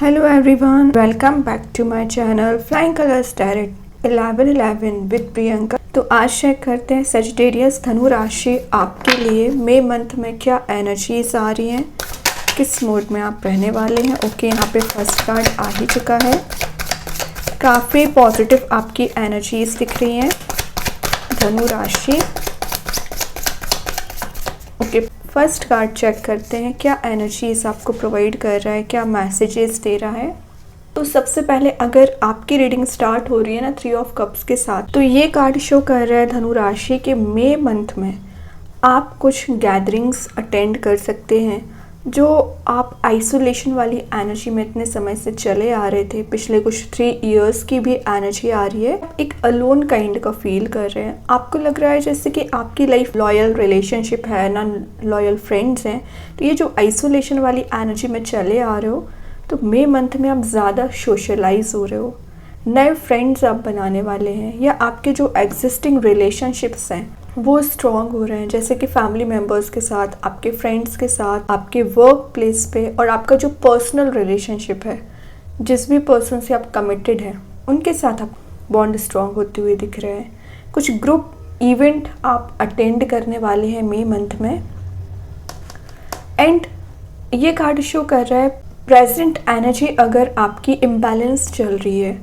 Hello everyone, welcome back to my channel Flying Colors Tarot 1111 with Priyanka. तो आज check करते हैं सजिटेरियस धनु राशि आपके लिए मई मंथ में क्या एनर्जीज आ रही हैं, किस मूड में आप रहने वाले हैं। ओके, यहाँ पे फर्स्ट कार्ड आ ही चुका है। काफ़ी पॉजिटिव आपकी एनर्जीज दिख रही हैं धनु राशि। ओके, फर्स्ट कार्ड चेक करते हैं क्या एनर्जीज आपको प्रोवाइड कर रहा है, क्या मैसेजेस दे रहा है। तो सबसे पहले अगर आपकी रीडिंग स्टार्ट हो रही है ना 3 ऑफ कप्स के साथ, तो ये कार्ड शो कर रहा है धनु राशि के मई मंथ में आप कुछ गैदरिंग्स अटेंड कर सकते हैं जो आप आइसोलेशन वाली एनर्जी में इतने समय से चले आ रहे थे। पिछले कुछ 3 इयर्स की भी एनर्जी आ रही है। एक अलोन काइंड का फील कर रहे हैं। आपको लग रहा है जैसे कि आपकी लाइफ लॉयल रिलेशनशिप है ना, लॉयल फ्रेंड्स हैं। तो ये जो आइसोलेशन वाली एनर्जी में चले आ रहे हो, तो मई मंथ में आप ज़्यादा सोशलाइज हो रहे हो, नए फ्रेंड्स आप बनाने वाले हैं, या आपके जो एग्जिस्टिंग रिलेशनशिप्स हैं वो स्ट्रॉन्ग हो रहे हैं, जैसे कि फैमिली मेम्बर्स के साथ, आपके फ्रेंड्स के साथ, आपके वर्क प्लेस पे, और आपका जो पर्सनल रिलेशनशिप है, जिस भी पर्सन से आप कमिटेड हैं उनके साथ आप बॉन्ड स्ट्रॉन्ग होते हुए दिख रहे हैं। कुछ ग्रुप इवेंट आप अटेंड करने वाले हैं मई मंथ में। एंड ये कार्ड शो कर रहा है प्रेजेंट एनर्जी अगर आपकी इम्बैलेंस चल रही है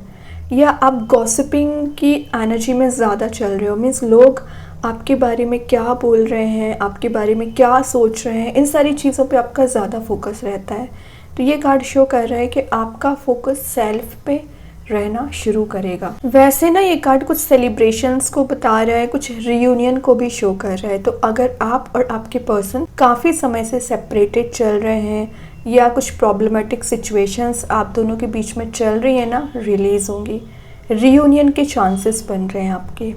या आप गॉसिपिंग की एनर्जी में ज़्यादा चल रहे हो, मीन्स लोग आपके बारे में क्या बोल रहे हैं, आपके बारे में क्या सोच रहे हैं, इन सारी चीज़ों पे आपका ज़्यादा फोकस रहता है। तो ये कार्ड शो कर रहा है कि आपका फोकस सेल्फ पे रहना शुरू करेगा। वैसे ना ये कार्ड कुछ सेलिब्रेशंस को बता रहा है, कुछ रियूनियन को भी शो कर रहा है। तो अगर आप और आपके पर्सन काफ़ी समय से सेपरेटेड चल रहे हैं या कुछ प्रॉब्लमेटिक सिचुएशंस आप दोनों के बीच में चल रही है ना, रिलीज़ होंगी, रियूनियन के चांसेस बन रहे हैं आपके।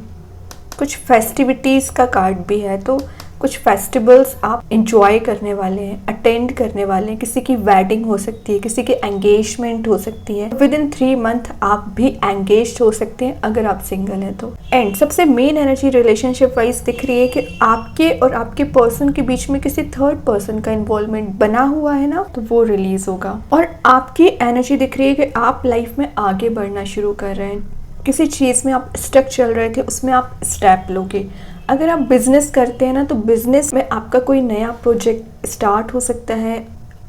कुछ फेस्टिविटीज़ का कार्ड भी है, तो कुछ फेस्टिवल्स आप इंजॉय करने वाले हैं, अटेंड करने वाले हैं। किसी की वेडिंग हो सकती है, किसी की एंगेजमेंट हो सकती है। विद इन 3 मंथ आप भी एंगेज हो सकते हैं अगर आप सिंगल हैं तो। एंड सबसे मेन एनर्जी रिलेशनशिप वाइज दिख रही है कि आपके और आपके पर्सन के बीच में किसी थर्ड पर्सन का इन्वॉल्वमेंट बना हुआ है ना, तो वो रिलीज होगा। और आपकी एनर्जी दिख रही है कि आप लाइफ में आगे बढ़ना शुरू कर रहे हैं। किसी चीज़ में आप स्टक चल रहे थे, उसमें आप स्टेप लोगे। अगर आप बिजनेस करते हैं ना, तो बिजनेस में आपका कोई नया प्रोजेक्ट स्टार्ट हो सकता है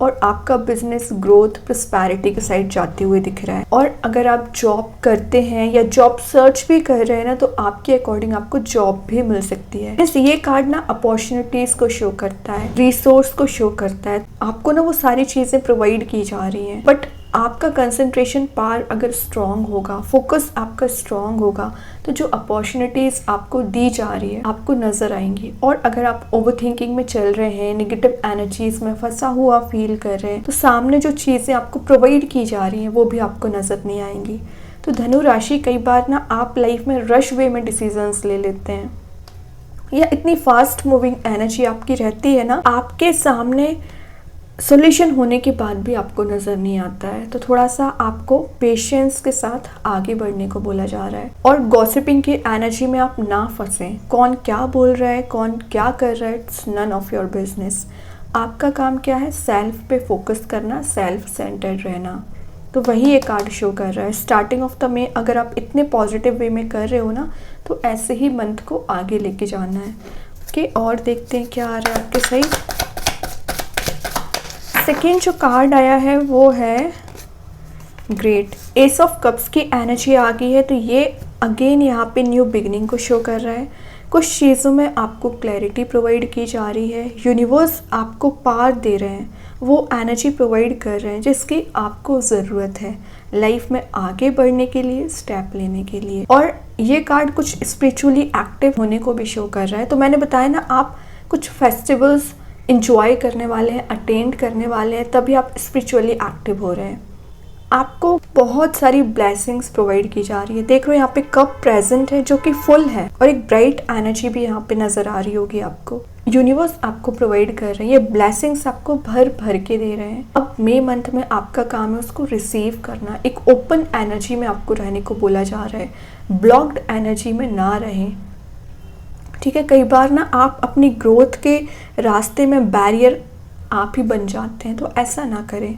और आपका बिजनेस ग्रोथ प्रॉस्पेरिटी की साइड जाते हुए दिख रहा है। और अगर आप जॉब करते हैं या जॉब सर्च भी कर रहे हैं ना, तो आपके अकॉर्डिंग आपको जॉब भी मिल सकती है। ये कार्ड ना अपॉर्चुनिटीज को शो करता है, रिसोर्स को शो करता है। आपको ना वो सारी चीज़ें प्रोवाइड की जा रही हैं, बट आपका कंसंट्रेशन पावर अगर स्ट्रांग होगा, फोकस आपका स्ट्रांग होगा, तो जो अपॉर्चुनिटीज़ आपको दी जा रही है आपको नज़र आएंगी। और अगर आप ओवर थिंकिंग में चल रहे हैं, नेगेटिव एनर्जीज में फंसा हुआ फील कर रहे हैं, तो सामने जो चीज़ें आपको प्रोवाइड की जा रही हैं वो भी आपको नज़र नहीं आएंगी। तो धनु राशि कई बार ना आप लाइफ में रश वे में डिसीजंस ले लेते हैं, या इतनी फास्ट मूविंग एनर्जी आपकी रहती है ना, आपके सामने सॉल्यूशन होने के बाद भी आपको नज़र नहीं आता है। तो थोड़ा सा आपको पेशेंस के साथ आगे बढ़ने को बोला जा रहा है। और गॉसिपिंग की एनर्जी में आप ना फंसें। कौन क्या बोल रहा है, कौन क्या कर रहा है, it's none of your business. आपका काम क्या है, सेल्फ पे फोकस करना, सेल्फ सेंटर्ड रहना। तो वही ये कार्ड शो कर रहा है। स्टार्टिंग ऑफ द मे अगर आप इतने पॉजिटिव वे में कर रहे हो ना, तो ऐसे ही मंथ को आगे लेके जाना है। ओके, और देखते हैं क्या आ रहा है आपके सही। सेकेंड जो कार्ड आया है वो है ग्रेट एस ऑफ कप्स की एनर्जी आ गई है। तो ये अगेन यहाँ पे न्यू बिगनिंग को शो कर रहा है। कुछ चीज़ों में आपको क्लैरिटी प्रोवाइड की जा रही है। यूनिवर्स आपको पार दे रहे हैं, वो एनर्जी प्रोवाइड कर रहे हैं जिसकी आपको ज़रूरत है लाइफ में आगे बढ़ने के लिए, स्टेप लेने के लिए। और ये कार्ड कुछ स्पिरिचुअली एक्टिव होने को भी शो कर रहा है। तो मैंने बताया ना, आप कुछ फेस्टिवल्स इंजॉय करने वाले हैं, अटेंड करने वाले हैं, तभी आप स्पिरिचुअली एक्टिव हो रहे हैं। आपको बहुत सारी ब्लेसिंग्स प्रोवाइड की जा रही है। देख रहे हो यहाँ पे कप प्रेजेंट है जो कि फुल है, और एक ब्राइट एनर्जी भी यहाँ पे नजर आ रही होगी आपको। यूनिवर्स आपको प्रोवाइड कर रहे हैं, ये ब्लेसिंग्स आपको भर भर के दे रहे हैं। अब मई मंथ में आपका काम है उसको रिसीव करना। एक ओपन एनर्जी में आपको रहने को बोला जा रहा है, ब्लॉक्ड एनर्जी में ना रहें। ठीक है, कई बार ना आप अपनी ग्रोथ के रास्ते में बैरियर आप ही बन जाते हैं, तो ऐसा ना करें।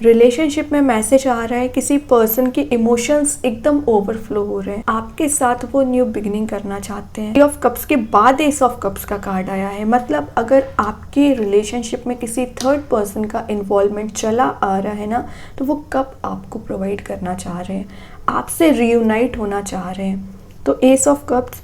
रिलेशनशिप में मैसेज आ रहा है, किसी पर्सन के इमोशंस एकदम ओवरफ्लो हो रहे हैं, आपके साथ वो न्यू बिगिनिंग करना चाहते हैं। 3 ऑफ कप्स के बाद एस ऑफ कप्स का कार्ड आया है, मतलब अगर आपके रिलेशनशिप में किसी थर्ड पर्सन का इन्वॉल्वमेंट चला आ रहा है ना, तो वो कप आपको प्रोवाइड करना चाह रहे हैं, आपसे रियूनाइट होना चाह रहे हैं। तो एस ऑफ कप्स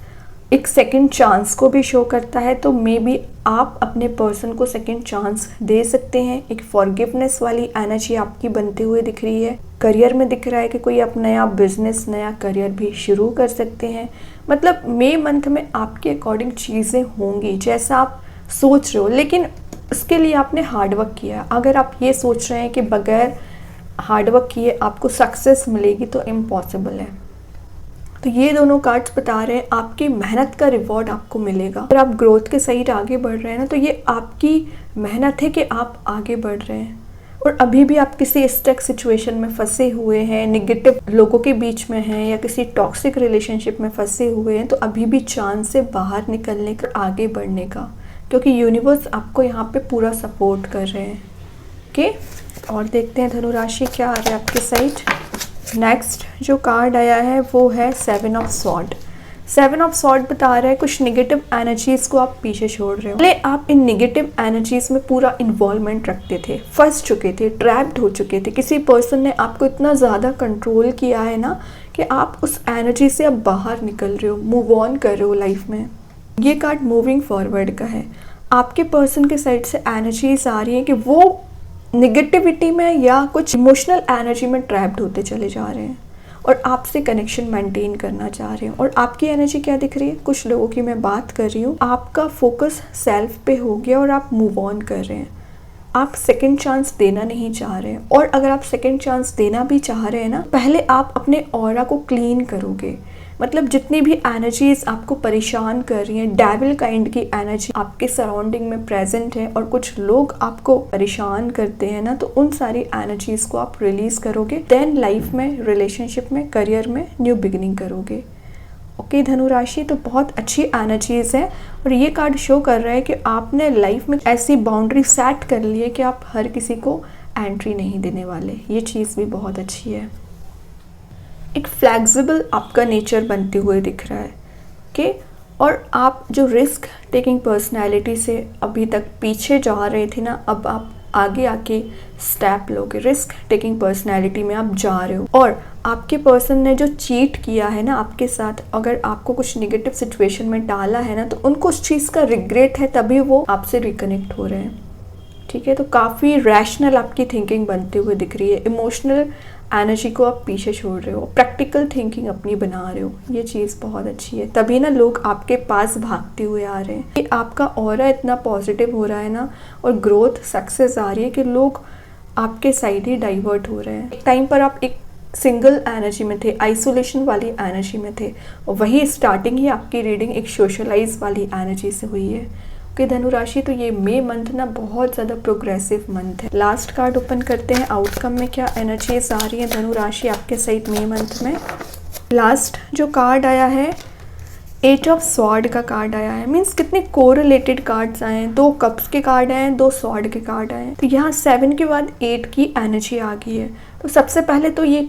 एक सेकंड चांस को भी शो करता है, तो मे बी आप अपने पर्सन को सेकंड चांस दे सकते हैं। एक फॉरगिवनेस वाली एनर्जी आपकी बनते हुए दिख रही है। करियर में दिख रहा है कि कोई आप नया बिजनेस, नया करियर भी शुरू कर सकते हैं। मतलब मई मंथ में आपके अकॉर्डिंग चीज़ें होंगी जैसा आप सोच रहे हो, लेकिन उसके लिए आपने हार्डवर्क किया। अगर आप ये सोच रहे हैं कि बगैर हार्डवर्क किए आपको सक्सेस मिलेगी, तो इम्पॉसिबल है। तो ये दोनों कार्ड्स बता रहे हैं आपकी मेहनत का रिवॉर्ड आपको मिलेगा। अगर आप ग्रोथ के साइड आगे बढ़ रहे हैं ना, तो ये आपकी मेहनत है कि आप आगे बढ़ रहे हैं। और अभी भी आप किसी स्टक सिचुएशन में फंसे हुए हैं, नेगेटिव लोगों के बीच में हैं या किसी टॉक्सिक रिलेशनशिप में फंसे हुए हैं, तो अभी भी चांस है बाहर निकलने का, आगे बढ़ने का, क्योंकि यूनिवर्स आपको यहाँ पे पूरा सपोर्ट कर रहे हैं। ओके, और देखते हैं धनु राशि क्या आ रहा है आपके साइड। नेक्स्ट जो कार्ड आया है वो है 7 ऑफ सॉर्ड। 7 ऑफ सॉर्ड बता रहा है कुछ नेगेटिव एनर्जीज को आप पीछे छोड़ रहे हो। पहले आप इन नेगेटिव एनर्जीज में पूरा इन्वॉल्वमेंट रखते थे, फंस चुके थे, ट्रैप्ड हो चुके थे, किसी पर्सन ने आपको इतना ज़्यादा कंट्रोल किया है ना कि आप उस एनर्जी से अब बाहर निकल रहे हो, मूव ऑन कर रहे हो लाइफ में। ये कार्ड मूविंग फॉरवर्ड का है। आपके पर्सन के साइड से एनर्जीज आ रही है कि वो निगेटिविटी में या कुछ इमोशनल एनर्जी में ट्रैप्ड होते चले जा रहे हैं और आपसे कनेक्शन मेंटेन करना चाह रहे हैं। और आपकी एनर्जी क्या दिख रही है, कुछ लोगों की मैं बात कर रही हूँ, आपका फोकस सेल्फ पे हो गया और आप मूव ऑन कर रहे हैं। आप सेकंड चांस देना नहीं चाह रहे हैं, और अगर आप सेकंड चांस देना भी चाह रहे हैं ना, पहले आप अपने ऑरा को क्लीन करोगे। मतलब जितनी भी एनर्जीज आपको परेशान कर रही हैं, डेविल काइंड की एनर्जी आपके सराउंडिंग में प्रेजेंट है और कुछ लोग आपको परेशान करते हैं ना, तो उन सारी एनर्जीज को आप रिलीज करोगे, देन लाइफ में, रिलेशनशिप में, करियर में न्यू बिगिनिंग करोगे। ओके धनु राशि, तो बहुत अच्छी एनर्जीज है और ये कार्ड शो कर रहा है कि आपने लाइफ में ऐसी बाउंड्री सेट कर ली है कि आप हर किसी को एंट्री नहीं देने वाले। ये चीज़ भी बहुत अच्छी है। एक फ्लेक्सिबल आपका नेचर बनते हुए दिख रहा है। ओके, और आप जो रिस्क टेकिंग पर्सनैलिटी से अभी तक पीछे जा रहे थे ना, अब आप आगे आके स्टेप लोगे, रिस्क टेकिंग पर्सनैलिटी में आप जा रहे हो। और आपके पर्सन ने जो चीट किया है ना आपके साथ, अगर आपको कुछ नेगेटिव सिचुएशन में डाला है ना, तो उनको उस चीज़ का रिग्रेट है, तभी वो आपसे रिकनेक्ट हो रहे हैं। ठीक है, तो काफ़ी रैशनल आपकी थिंकिंग बनते हुए दिख रही है। इमोशनल एनर्जी को आप पीछे छोड़ रहे हो, प्रैक्टिकल थिंकिंग अपनी बना रहे हो। ये चीज़ बहुत अच्छी है, तभी ना लोग आपके पास भागते हुए आ रहे हैं कि आपका ऑरा इतना पॉजिटिव हो रहा है ना, और ग्रोथ सक्सेस आ रही है कि लोग आपके साइड ही डाइवर्ट हो रहे हैं। एक टाइम पर आप एक सिंगल एनर्जी में थे, आइसोलेशन वाली एनर्जी में थे, और वही स्टार्टिंग ही आपकी रीडिंग एक सोशलाइज वाली एनर्जी से हुई है। कि धनु राशि, तो ये मई मंथ ना बहुत ज़्यादा प्रोग्रेसिव मंथ है। लास्ट कार्ड ओपन करते हैं, आउटकम में क्या एनर्जीज आ रही है धनु राशि आपके साइड मई मंथ में। लास्ट जो कार्ड आया है 8 ऑफ स्वॉर्ड का कार्ड आया है। मीन्स कितने कोरिलेटेड कार्ड्स आए हैं, 2 कप्स के कार्ड आए हैं, 2 स्वॉर्ड के कार्ड आए हैं। तो यहाँ 7 के बाद 8 की एनर्जी आ गई है। तो सबसे पहले तो ये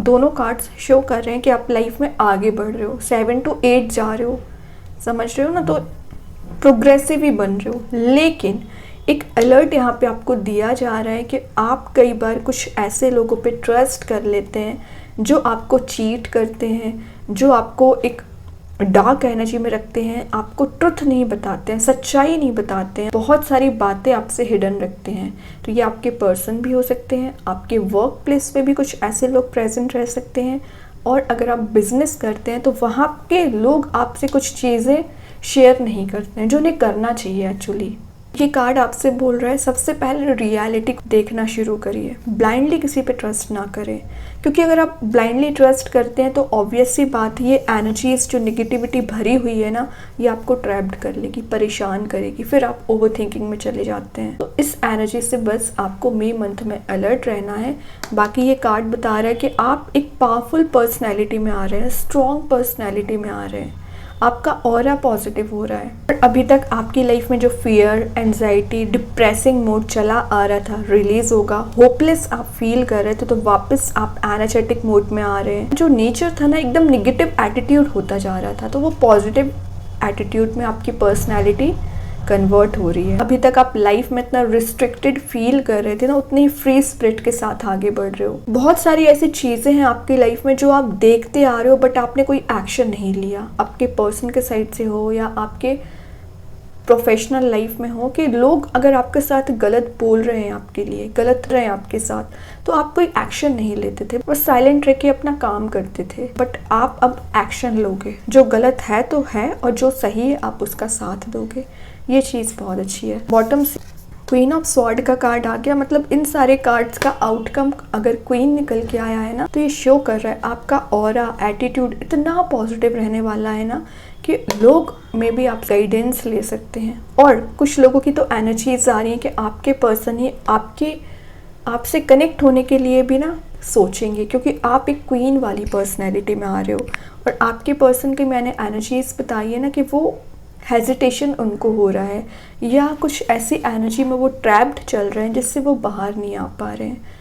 दोनों कार्ड्स शो कर रहे हैं कि आप लाइफ में आगे बढ़ रहे हो, 7 to 8 जा रहे हो, समझ रहे हो ना, तो प्रोग्रेसिव ही बन रहे हो। लेकिन एक अलर्ट यहाँ पे आपको दिया जा रहा है कि आप कई बार कुछ ऐसे लोगों पे ट्रस्ट कर लेते हैं जो आपको चीट करते हैं, जो आपको एक डार्क एनर्जी में रखते हैं, आपको ट्रुथ नहीं बताते हैं, सच्चाई नहीं बताते हैं, बहुत सारी बातें आपसे हिडन रखते हैं। तो ये आपके पर्सन भी हो सकते हैं, आपके वर्क प्लेस पे भी कुछ ऐसे लोग प्रेजेंट रह सकते हैं, और अगर आप बिजनेस करते हैं तो वहाँ के लोग आपसे कुछ चीज़ें शेयर नहीं करते हैं जो उन्हें करना चाहिए एक्चुअली। ये कार्ड आपसे बोल रहा है सबसे पहले रियलिटी देखना शुरू करिए, ब्लाइंडली किसी पे ट्रस्ट ना करें, क्योंकि अगर आप ब्लाइंडली ट्रस्ट करते हैं तो ऑब्वियस सी बात, ये एनर्जीज जो नेगेटिविटी भरी हुई है ना, ये आपको ट्रैप्ड कर लेगी, परेशान करेगी, फिर आप ओवर थिंकिंग में चले जाते हैं। तो इस एनर्जी से बस आपको मई मंथ में अलर्ट रहना है। बाकी ये कार्ड बता रहा है कि आप एक पावरफुल पर्सनैलिटी में आ रहे हैं, स्ट्रॉन्ग पर्सनैलिटी में आ रहे हैं। आपका ऑरा पॉजिटिव हो रहा है। और अभी तक आपकी लाइफ में जो फियर, एंजाइटी, डिप्रेसिंग मूड चला आ रहा था रिलीज होगा। होपलेस आप फील कर रहे थे तो वापस आप एनर्जेटिक मूड में आ रहे हैं। जो नेचर था ना एकदम निगेटिव एटीट्यूड होता जा रहा था, तो वो पॉजिटिव एटीट्यूड में आपकी पर्सनैलिटी कन्वर्ट हो रही है। अभी तक आप लाइफ में इतना रिस्ट्रिक्टेड फील कर रहे थे ना, उतनी फ्री स्पिरिट के साथ आगे बढ़ रहे हो। बहुत सारी ऐसी चीज़ें हैं आपकी लाइफ में जो आप देखते आ रहे हो बट आपने कोई एक्शन नहीं लिया, आपके पर्सन के साइड से हो या आपके प्रोफेशनल लाइफ में हो, कि लोग अगर आपके साथ गलत बोल रहे हैं, आपके लिए गलत रहे हैं आपके साथ, तो आप कोई एक्शन नहीं लेते थे, बस साइलेंट रह के अपना काम करते थे। बट आप अब एक्शन लोगे, जो गलत है तो है और जो सही है आप उसका साथ दोगे। ये चीज़ बहुत अच्छी है। बॉटम से क्वीन ऑफ स्वॉर्ड का कार्ड आ गया, मतलब इन सारे कार्ड्स का आउटकम अगर क्वीन निकल के आया है ना, तो ये शो कर रहा है आपका ऑरा, एटीट्यूड इतना पॉजिटिव रहने वाला है ना कि लोग में भी आप गाइडेंस ले सकते हैं। और कुछ लोगों की तो एनर्जीज आ रही हैं कि आपके पर्सन ही आपसे कनेक्ट होने के लिए भी ना सोचेंगे, क्योंकि आप एक क्वीन वाली पर्सनैलिटी में आ रहे हो। और आपके पर्सन की मैंने एनर्जीज बताई है ना कि वो हेजिटेशन उनको हो रहा है या कुछ ऐसी एनर्जी में वो ट्रैप्ड चल रहे हैं जिससे वो बाहर नहीं आ पा रहे हैं।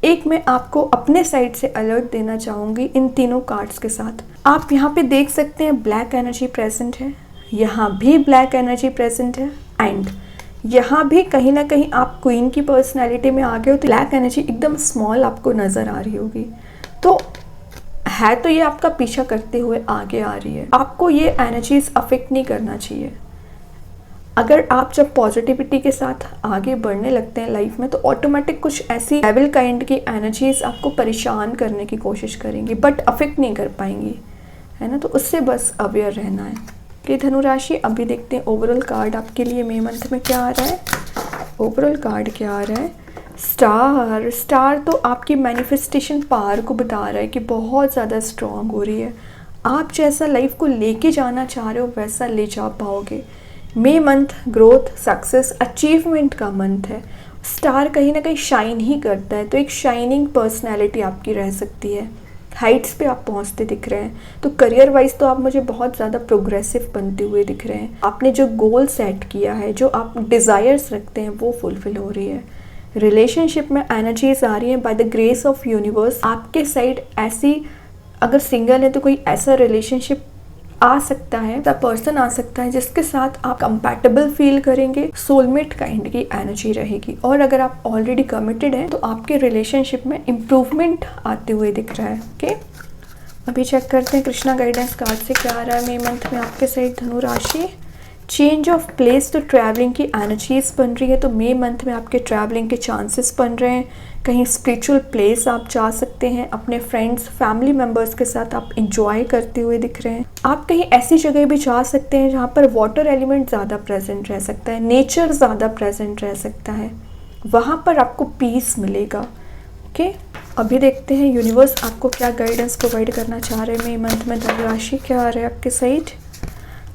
एक मैं आपको अपने साइड से अलर्ट देना चाहूँगी इन तीनों कार्ड्स के साथ। आप यहाँ पे देख सकते हैं ब्लैक एनर्जी प्रेजेंट है, यहाँ भी ब्लैक एनर्जी प्रेजेंट है, एंड यहाँ भी कहीं ना कहीं आप क्वीन की पर्सनैलिटी में आ गए हो, तो ब्लैक एनर्जी एकदम स्मॉल आपको नज़र आ रही होगी। तो है तो ये आपका पीछा करते हुए आगे आ रही है। आपको ये एनर्जीज अफेक्ट नहीं करना चाहिए। अगर आप जब पॉजिटिविटी के साथ आगे बढ़ने लगते हैं लाइफ में, तो ऑटोमेटिक कुछ ऐसी डेविल काइंड की एनर्जीज आपको परेशान करने की कोशिश करेंगी बट अफेक्ट नहीं कर पाएंगी, है ना। तो उससे बस अवेयर रहना है। कि धनु राशि, अभी देखते हैं ओवरऑल कार्ड आपके लिए मई मंथ में क्या आ रहा है। ओवरऑल कार्ड क्या आ रहा है, स्टार तो आपकी मैनिफेस्टेशन पावर को बता रहा है कि बहुत ज़्यादा स्ट्रॉन्ग हो रही है। आप जैसा लाइफ को लेके जाना चाह रहे हो वैसा ले जा पाओगे। मई मंथ ग्रोथ, सक्सेस, अचीवमेंट का मंथ है। स्टार कहीं ना कहीं शाइन ही करता है, तो एक शाइनिंग पर्सनैलिटी आपकी रह सकती है। हाइट्स पे आप पहुंचते दिख रहे हैं, तो करियर वाइज तो आप मुझे बहुत ज़्यादा प्रोग्रेसिव बनते हुए दिख रहे हैं। आपने जो गोल सेट किया है, जो आप डिज़ायर्स रखते हैं, वो फुलफिल हो रही है। रिलेशनशिप में एनर्जीज आ रही हैं by the grace of universe. आपके साइड ऐसी, अगर सिंगल है तो कोई ऐसा रिलेशनशिप आ सकता है, द पर्सन आ सकता है जिसके साथ आप कंपैटिबल फील करेंगे, सोलमेट काइंड की एनर्जी रहेगी। और अगर आप ऑलरेडी कमिटेड हैं तो आपके रिलेशनशिप में इम्प्रूवमेंट आते हुए दिख रहा है। ओके, अभी चेक करते हैं कृष्णा गाइडेंस कार्ड से क्या आ रहा है मई मंथ में आपके साइड धनु राशि। चेंज ऑफ प्लेस, तो ट्रैवलिंग की एनर्जीज बन रही है, तो मई मंथ में आपके ट्रैवलिंग के चांसेस बन रहे हैं। कहीं स्पिरिचुअल प्लेस आप जा सकते हैं, अपने फ्रेंड्स, फैमिली मेम्बर्स के साथ आप इंजॉय करते हुए दिख रहे हैं। आप कहीं ऐसी जगह भी जा सकते हैं जहाँ पर वाटर एलिमेंट ज़्यादा प्रेजेंट रह सकता है, नेचर ज़्यादा प्रेजेंट रह सकता है, वहाँ पर आपको पीस मिलेगा। ओके, अभी देखते हैं यूनिवर्स आपको क्या गाइडेंस प्रोवाइड करना चाह रहे हैं मई मंथ में धनु राशि। क्या आ रहा है आपके side,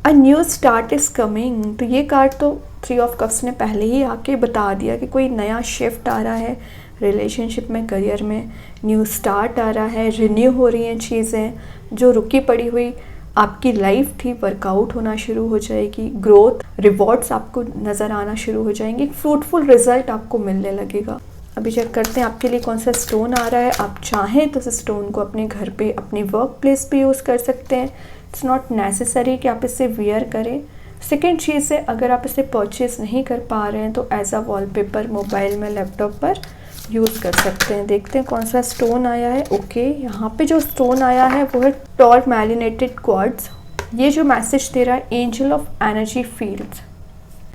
a new start is coming. तो ये कार्ड तो 3 ऑफ कप्स ने पहले ही आके बता दिया कि कोई नया शिफ्ट आ रहा है रिलेशनशिप में, करियर में न्यू स्टार्ट आ रहा है, रिन्यू हो रही हैं चीज़ें, जो रुकी पड़ी हुई आपकी लाइफ थी वर्कआउट होना शुरू हो जाएगी, ग्रोथ, रिवॉर्ड्स आपको नज़र आना शुरू हो जाएंगे, फ्रूटफुल रिजल्ट आपको मिलने लगेगा। अभी चेक करते हैं आपके लिए कौन सा स्टोन आ रहा है। आप चाहें तो इस स्टोन को अपने घर पे, अपने वर्क प्लेस पे यूज़ कर सकते हैं। इट्स नॉट नेसेसरी कि आप इसे वियर करें। सेकेंड चीज़ है, अगर आप इसे परचेज नहीं कर पा रहे हैं तो एज अ वॉलपेपर मोबाइल में, लैपटॉप पर यूज़ कर सकते हैं। देखते हैं कौन सा स्टोन आया है। ओके, यहाँ पे जो स्टोन आया है वो है टॉरमैलिनेटेड क्वार्ट्ज। ये जो मैसेज दे रहा है, एंजल ऑफ एनर्जी फील्ड्स।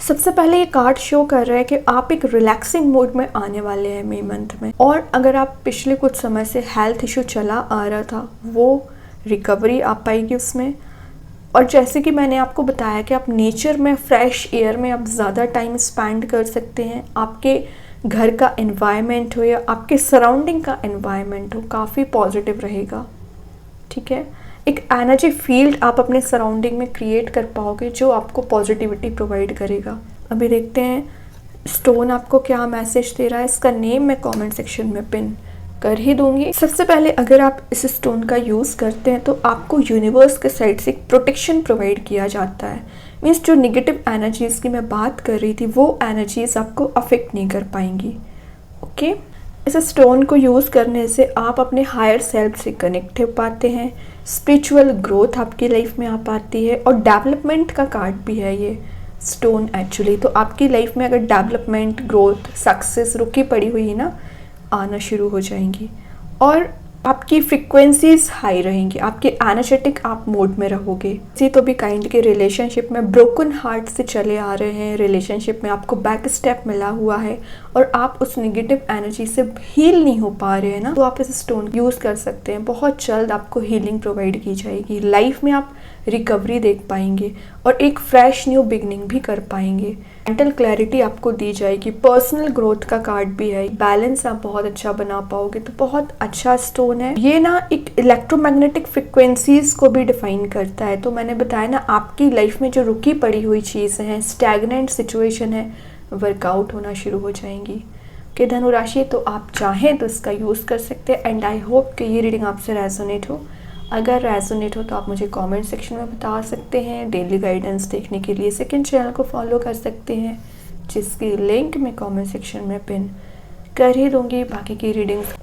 सबसे पहले ये कार्ड शो कर रहा है कि आप एक रिलैक्सिंग मोड में आने वाले हैं मई मंथ में। और अगर आप पिछले कुछ समय से हेल्थ इशू चला आ रहा था, वो रिकवरी आ पाएगी उसमें। और जैसे कि मैंने आपको बताया कि आप नेचर में, फ्रेश एयर में आप ज़्यादा टाइम स्पेंड कर सकते हैं। आपके घर का एनवायरनमेंट हो या आपके सराउंडिंग का एनवायरनमेंट हो, काफ़ी पॉजिटिव रहेगा। ठीक है, एक एनर्जी फील्ड आप अपने सराउंडिंग में क्रिएट कर पाओगे जो आपको पॉजिटिविटी प्रोवाइड करेगा। अभी देखते हैं स्टोन आपको क्या मैसेज दे रहा है। इसका नेम मैं कमेंट सेक्शन में पिन कर ही दूंगी। सबसे पहले अगर आप इस स्टोन का यूज़ करते हैं तो आपको यूनिवर्स के साइड से एक प्रोटेक्शन प्रोवाइड किया जाता है। मीन्स जो नेगेटिव एनर्जीज़ की मैं बात कर रही थी वो एनर्जीज़ आपको अफेक्ट नहीं कर पाएंगी। ओके, इस स्टोन को यूज़ करने से आप अपने हायर सेल्फ से कनेक्ट हो पाते हैं, स्पिरिचुअल ग्रोथ आपकी लाइफ में आ पाती है, और डेवलपमेंट का कार्ड भी है ये स्टोन एक्चुअली। तो आपकी लाइफ में अगर डेवलपमेंट, ग्रोथ, सक्सेस रुकी पड़ी हुई है ना, आना शुरू हो जाएंगी, और आपकी फ्रीक्वेंसीज हाई रहेंगी, आपके एनर्जेटिक आप मोड में रहोगे। किसी तो भी काइंड के रिलेशनशिप में ब्रोकन हार्ट से चले आ रहे हैं, रिलेशनशिप में आपको बैक स्टेप मिला हुआ है और आप उस नेगेटिव एनर्जी से हील नहीं हो पा रहे हैं ना, तो आप इस स्टोन यूज़ कर सकते हैं। बहुत जल्द आपको हीलिंग प्रोवाइड की जाएगी, लाइफ में आप रिकवरी देख पाएंगे और एक फ्रेश न्यू बिगनिंग भी कर पाएंगे। मेंटल क्लैरिटी आपको दी जाएगी, पर्सनल ग्रोथ का कार्ड भी है, बैलेंस आप बहुत अच्छा बना पाओगे। तो बहुत अच्छा स्टोन है ये ना, एक इलेक्ट्रोमैग्नेटिक फ्रिक्वेंसीज को भी डिफाइन करता है। तो मैंने बताया ना, आपकी लाइफ में जो रुकी पड़ी हुई चीज़ें हैं, स्टैग्नेंट सिचुएशन है, वर्कआउट होना शुरू हो जाएंगी। कि धनु राशि, तो आप चाहें तो इसका यूज़ कर सकते हैं। एंड आई होप कि ये रीडिंग आपसे रेजोनेट हो। अगर रेजोनेट हो तो आप मुझे कमेंट सेक्शन में बता सकते हैं। डेली गाइडेंस देखने के लिए सेकंड चैनल को फॉलो कर सकते हैं, जिसकी लिंक मैं कमेंट सेक्शन में पिन कर ही दूंगी। बाकी की रीडिंग्स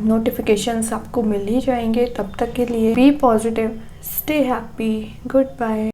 नोटिफिकेशंस आपको मिल ही जाएंगे। तब तक के लिए be positive, stay happy, good bye.